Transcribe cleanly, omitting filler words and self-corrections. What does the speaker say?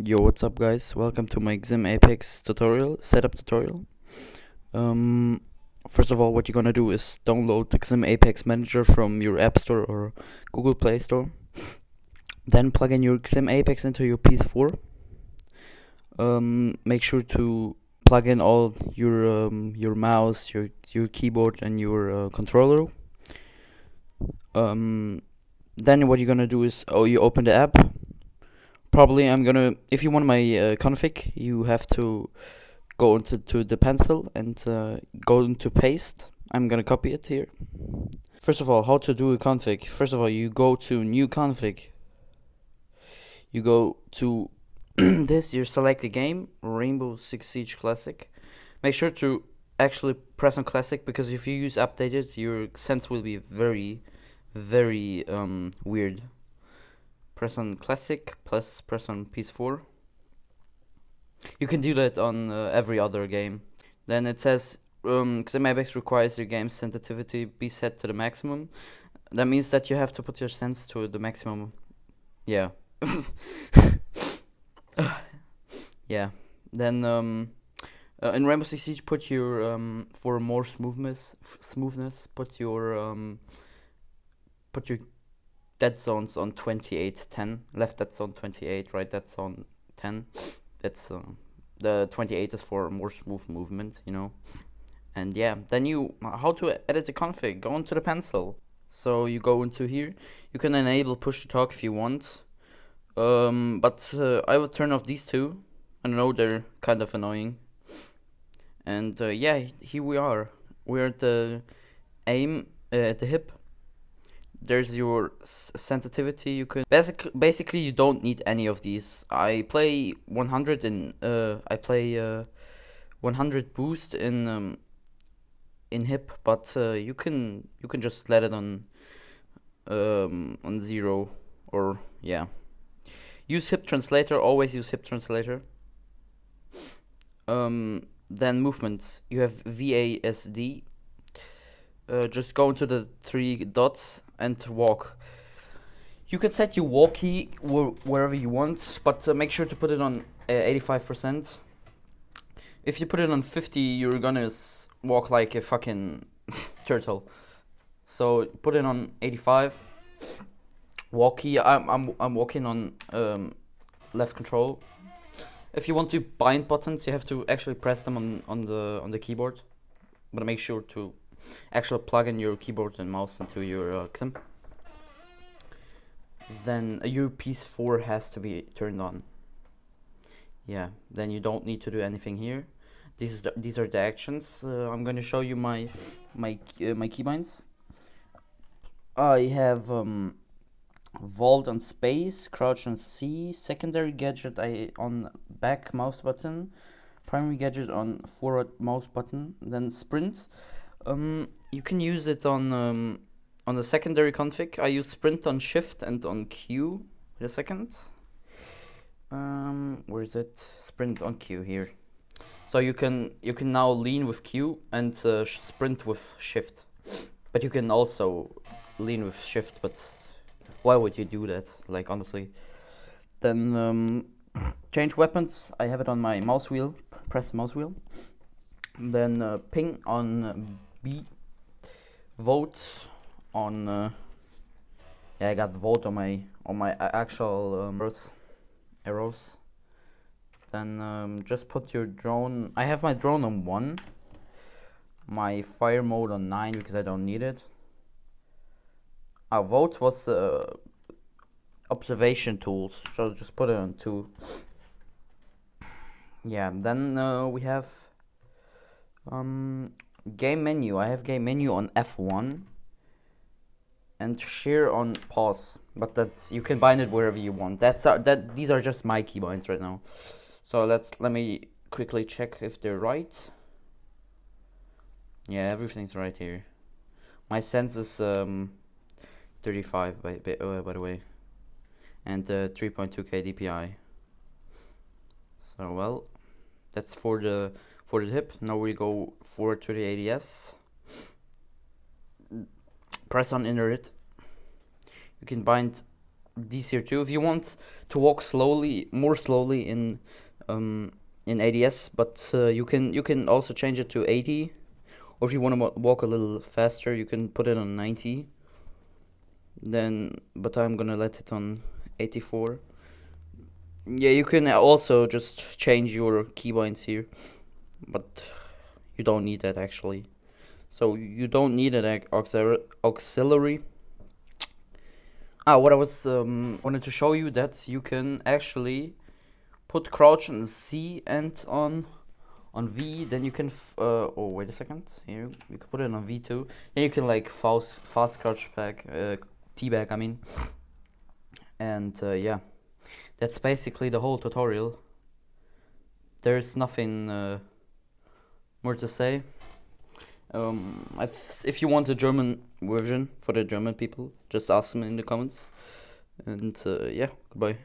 Yo, what's up guys? Welcome to my Xim Apex tutorial, setup tutorial. First of all, what you're gonna do is download the Xim Apex Manager from your App Store or Google Play Store. Then plug in your Xim Apex into your PS4. Make sure to plug in all your mouse, your keyboard, and your controller. Then what you're gonna do is you open the app. Probably if you want my config, you have to go into the pencil and go into paste. I'm gonna copy it here. First of all, how to do a config. First of all, you go to new config. You go to this, you select the game, Rainbow Six Siege Classic. Make sure to actually press on classic, because if you use updated, your sense will be very weird. Press on classic, plus press on PS4. You can do that on every other game. Then it says Xim Apex requires your game's sensitivity be set to the maximum. That means that you have to put your sense to the maximum. Yeah. Yeah. Then in Rainbow Six Siege, put your for more smoothness, put your dead zones on 28-10. Left dead zone 28, right dead zone 10. That's the 28 is for more smooth movement, you know. And yeah, then how to edit the config. Go into the pencil. So you go into here. You can enable push to talk if you want. But I would turn off these two. I know they're kind of annoying. And yeah, here we are. We're at the aim at the hip. There's your sensitivity. You can basically you don't need any of these. I play 100 in 100 boost in hip, but you can just let it on 0, or yeah. Use hip translator. Always use hip translator. Then movements. You have VASD. Just go into the 3 dots and walk. You can set your walk key wherever you want, but make sure to put it on 85%. If you put it on 50, you're gonna walk like a fucking turtle. So put it on 85. Walk key. I'm walking on left control. If you want to bind buttons, you have to actually press them on the keyboard, but make sure to actually plug in your keyboard and mouse into your Xim. Then your PS4 has to be turned on. Yeah, then you don't need to do anything here. These are the actions. I'm going to show you my keybinds. I have vault on space, crouch on C, secondary gadget on back mouse button, primary gadget on forward mouse button, then sprint. You can use it on the secondary config. I use sprint on shift and on Q. Wait a second. Where is it? Sprint on Q here. So you can now lean with Q and sprint with shift. But you can also lean with shift. But why would you do that? Like, honestly. Then change weapons. I have it on my mouse wheel. Press the mouse wheel. Then ping on B. Vote on yeah, I got vote on my actual arrows. Then just put your drone. I have my drone on 1, my fire mode on 9 because I don't need it. Our vote was observation tools, so just put it on 2. Yeah, then we have game menu. I have game menu on F1 and share on pause, but that's, you can bind it wherever you want. These are just my keybinds right now. So let me quickly check if they're right. Yeah, everything's right here. My sense is 35 by the way, and 3.2k DPI. So well, that's for the hip. Now we go forward to the ADS. Press on inner it. You can bind these here too. If you want to walk slowly, more slowly in ADS, but you can also change it to 80, or if you want to walk a little faster, you can put it on 90. Then, but I'm gonna let it on 84. Yeah, you can also just change your keybinds here, but you don't need that actually. So you don't need an auxiliary. What I was wanted to show you, that you can actually put crouch on C and on V. Then you can oh, wait a second. Here you can put it on V2. Then you can like fast crouch back, T-back, I mean. And yeah, that's basically the whole tutorial. There's nothing more to say. If you want a German version for the German people, just ask them in the comments. And yeah, goodbye.